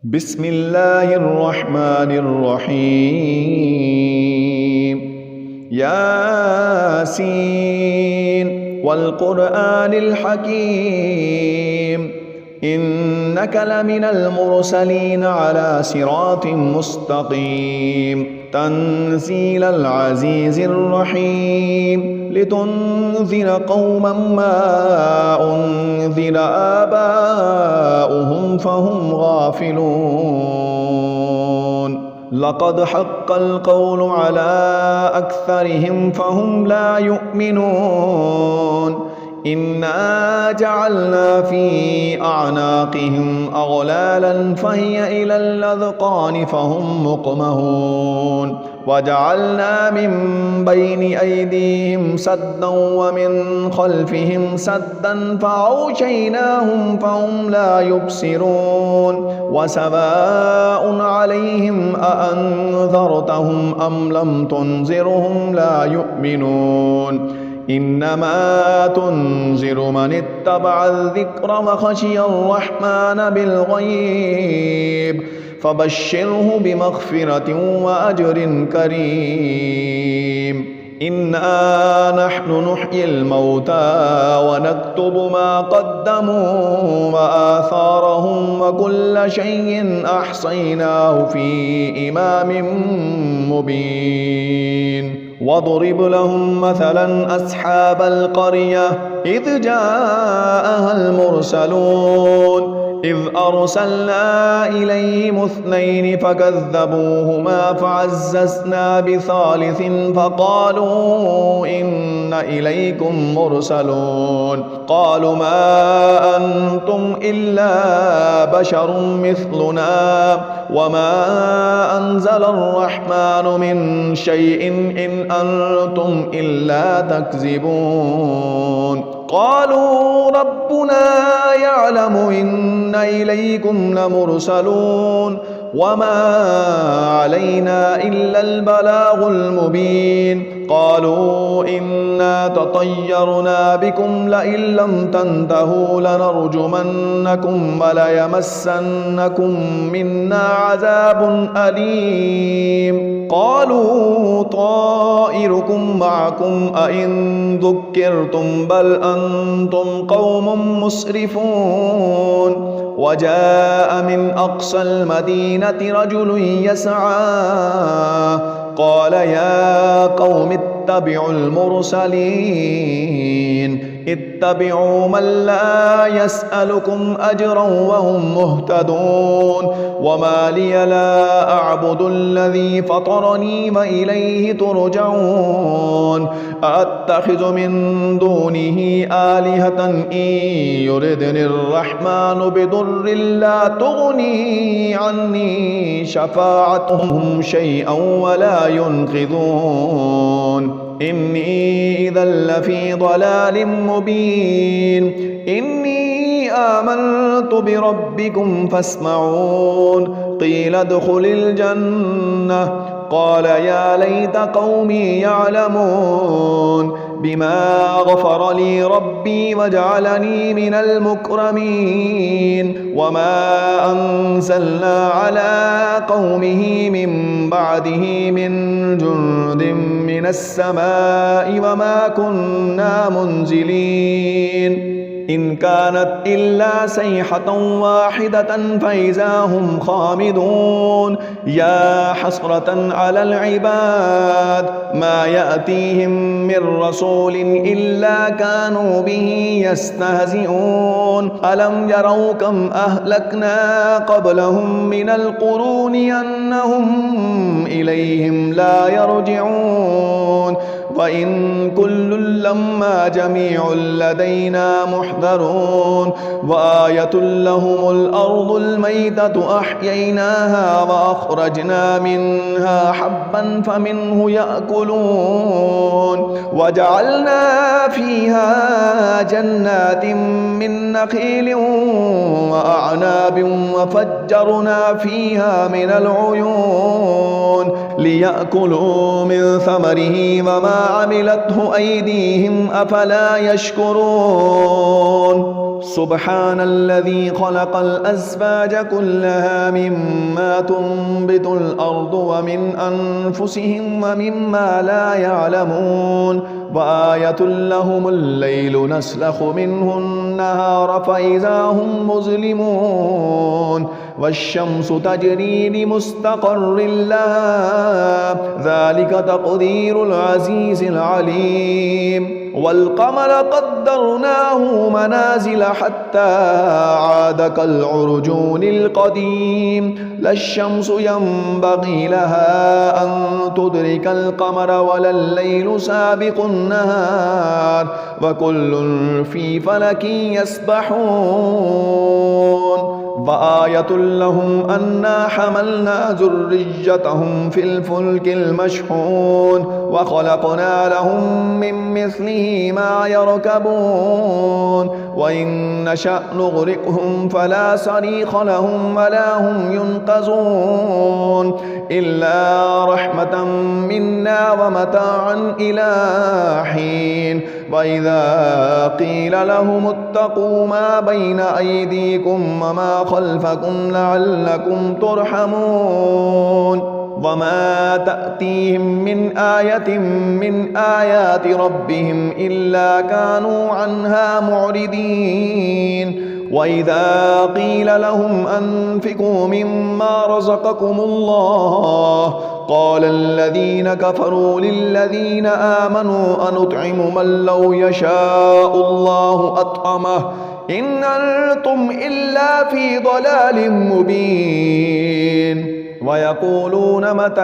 بسم الله الرحمن الرحيم. ياسين والقرآن الحكيم إنك لمن المرسلين على صراط مستقيم تنزيل العزيز الرحيم لتنذر قوما ما أنذر آباؤهم فهم غافلون لقد حق القول على أكثرهم فهم لا يؤمنون إنا جعلنا في أعناقهم أغلالا فهي إلى الأذقان فهم مقمهون وجعلنا من بين أيديهم سدا ومن خلفهم سدا فأغشيناهم فهم لا يبصرون وسواء عليهم أأنذرتهم أم لم تنذرهم لا يؤمنون إنما تنذر من اتبع الذكر وخشي الرحمن بالغيب فبشره بمغفرة وأجر كريم إنا نحن نحيي الموتى ونكتب ما قدموا وآثارهم وكل شيء أحصيناه في إمام مبين واضرب لهم مثلا أصحاب القرية إذ جاءها المرسلون إذ أرسلنا إليهم اثنين فكذبوهما فعززنا بثالث فقالوا إنا إليكم مرسلون قالوا ما أنتم إلا بشر مثلنا وما أنزل الرحمن من شيء إن أنتم إلا تكذبون قالوا ربنا يعلم إن إليكم لمرسلون وما علينا إلا البلاغ المبين قالوا إنا تطيرنا بكم لئن لم تنتهوا لنرجمنكم وليمسنكم منا عذاب أليم قالوا طائركم معكم أئن ذكرتم بل أنتم قوم مسرفون وجاء من أقصى المدينة رجل يسعى قال يا قوم اتبعوا المرسلين اتبعوا من لا يسألكم أجرا وهم مهتدون وما لي لا أعبد الذي فطرني وإليه ترجعون أتخذ من دونه آلهة إن يردني الرحمن بضر لا تغني عني شفاعتهم شيئا ولا ينقذون إني إذا لفي ضلال مبين إني آمنت بربكم فاسمعون قيل ادخل الجنة قال يا ليت قومي يعلمون بما غفر لي ربي وجعلني من المكرمين وما أنزلنا على قومه من بعده من جند من السماء وما كنا منزلين إن كانت إلا صيحة واحدة فإذا هم خامدون يا حسرة على العباد ما يأتيهم من رسول إلا كانوا به يستهزئون ألم يروا كم أهلكنا قبلهم من القرون أنهم إليهم لا يرجعون وإن كل لما جميع لدينا محضرون وآية لهم الأرض الميتة أحييناها وأخرجنا منها حبا فمنه يأكلون وجعلنا فيها جنات من نخيل وأعناب وفجرنا فيها من العيون ليأكلوا من ثمره وما عملته أيديهم أفلا يشكرون سبحان الذي خلق الأزواج كلها مما تنبت الأرض ومن أنفسهم ومما لا يعلمون وآية لهم الليل نسلخ منه النهار فإذا هم مظلمون والشمس تجري لمستقر لها ذلك تقدير العزيز العليم والقمر قدرناه منازل حتى عاد كالعرجون القديم لا الشمس ينبغي لها أن تدرك القمر ولا الليل سابق النهار وكل في فلك يسبحون وآية لهم أنا حملنا ذريتهم في الفلك المشحون وخلقنا لهم من مثله ما يركبون وإن نشأ نغرقهم فلا صريخ لهم ولا هم ينقذون إلا رحمة منا ومتاعا إلى حين وإذا قيل لهم اتقوا ما بين أيديكم وما خلفكم لعلكم ترحمون وما تأتيهم من آية من آيات ربهم إلا كانوا عنها معرضين وإذا قيل لهم أنفقوا مما رزقكم الله قال الذين كفروا للذين آمنوا أنطعم من لو يشاء الله أطعمه إن أنتم إلا في ضلال مبين ويقولون متى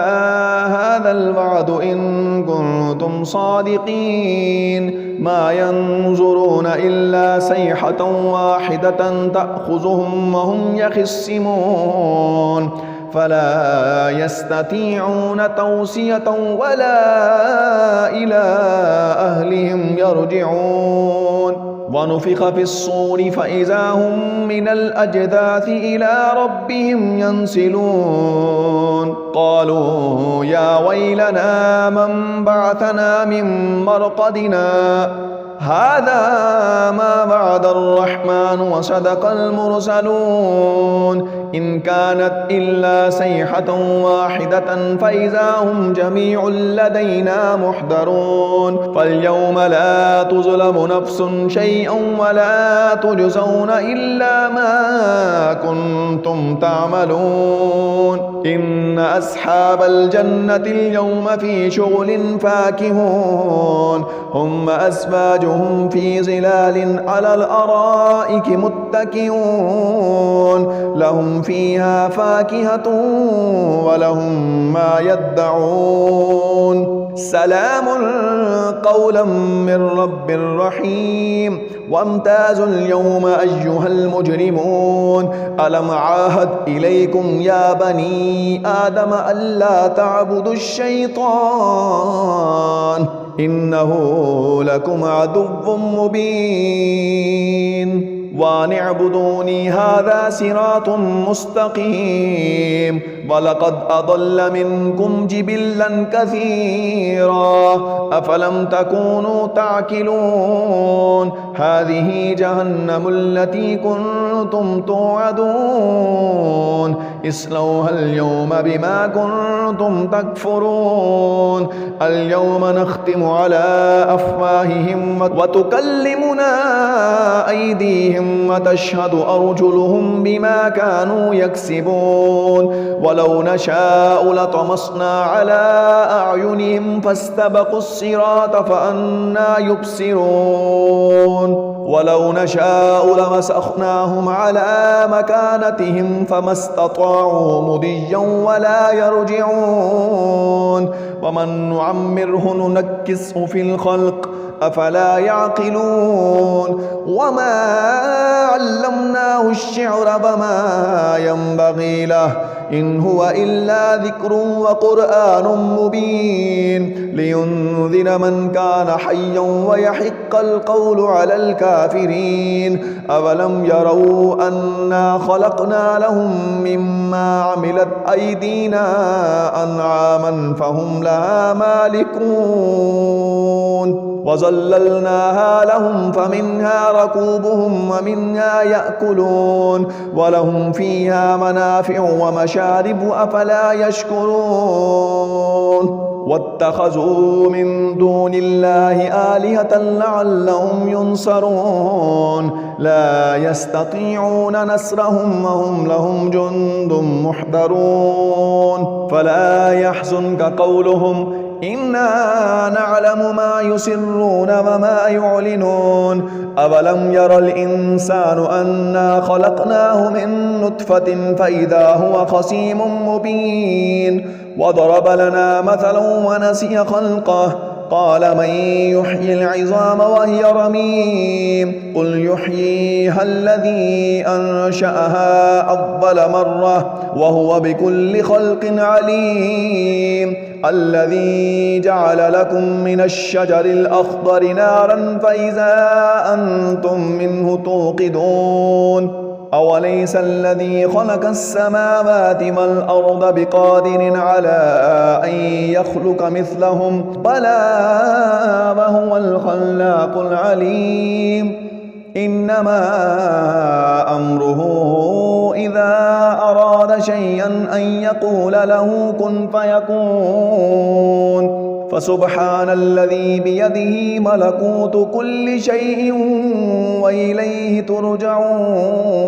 هذا الوعد إن كنتم صادقين ما ينظرون إلا صيحة واحدة تأخذهم وهم يخصمون فلا يستطيعون توصية ولا إلى أهلهم يرجعون ونفخ في الصور فإذا هم من الأجداث إلى ربهم ينسلون قالوا يا ويلنا من بعثنا من مرقدنا هذا ما وعد الرحمن وصدق المرسلون إن كانت إلا صيحة واحدة فإذا هم جميع لدينا محضرون فاليوم لا تظلم نفس شيئا ولا تجزون إلا ما كنتم تعملون إن أصحاب الجنة اليوم في شغل فاكهون هم أزواجهم في ظلال على الأرائك متكئون لهم فيها فاكهة ولهم ما يدعون سلام قولا من رب رحيم وامتازوا اليوم أيها المجرمون ألم عاهد إليكم يا بني آدم ألا تعبدوا الشيطان إنه لكم عدو مبين وأن اعبدوني هذا صراط مستقيم ولقد أضل منكم جبلا كثيرا أفلم تكونوا تعقلون هذه جهنم التي كنتم توعدون اصلوها اليوم بما كنتم تكفرون اليوم نختم على أفواههم وتكلمنا أيديهم وتشهد أرجلهم بما كانوا يكسبون ولو نشاء لطمسنا على أعينهم فاستبقوا الصراط فأنى يبصرون ولو نشاء لمسخناهم على مكانتهم فما استطاعوا مضيا ولا يرجعون ومن نعمره ننكسه في الخلق أفلا يعقلون وما علمناه الشعر وما ينبغي له إن هو إلا ذكر وقرآن مبين لينذر من كان حيا ويحق القول على الكافرين أولم يروا أنا خلقنا لهم مما عملت أيدينا أنعاما فهم لها مالكون وظللناها لهم فمنها ركوبهم ومنها يأكلون ولهم فيها منافع ومشارب أفلا يشكرون واتخذوا من دون الله آلهة لعلهم ينصرون لا يستطيعون نصرهم وهم لهم جند محضرون فلا يحزنك قولهم إنا نعلم ما يسرون وما يعلنون أولم ير الإنسان أنا خلقناه من نطفة فإذا هو خصيم مبين وضرب لنا مثلا ونسي خلقه قال من يحيي العظام وهي رميم قل يحييها الذي أنشأها أول مرة وهو بكل خلق عليم الذي جعل لكم من الشجر الأخضر نارا فإذا أنتم منه توقدون أوليس الذي خلق السماوات والأرض بقادر على أن يخلق مثلهم بلى وهو الخلاق العليم إنما أمره إذا أراد شيئا أن يقول له كن فيكون فسبحان الذي بيده ملكوت كل شيء وإليه ترجعون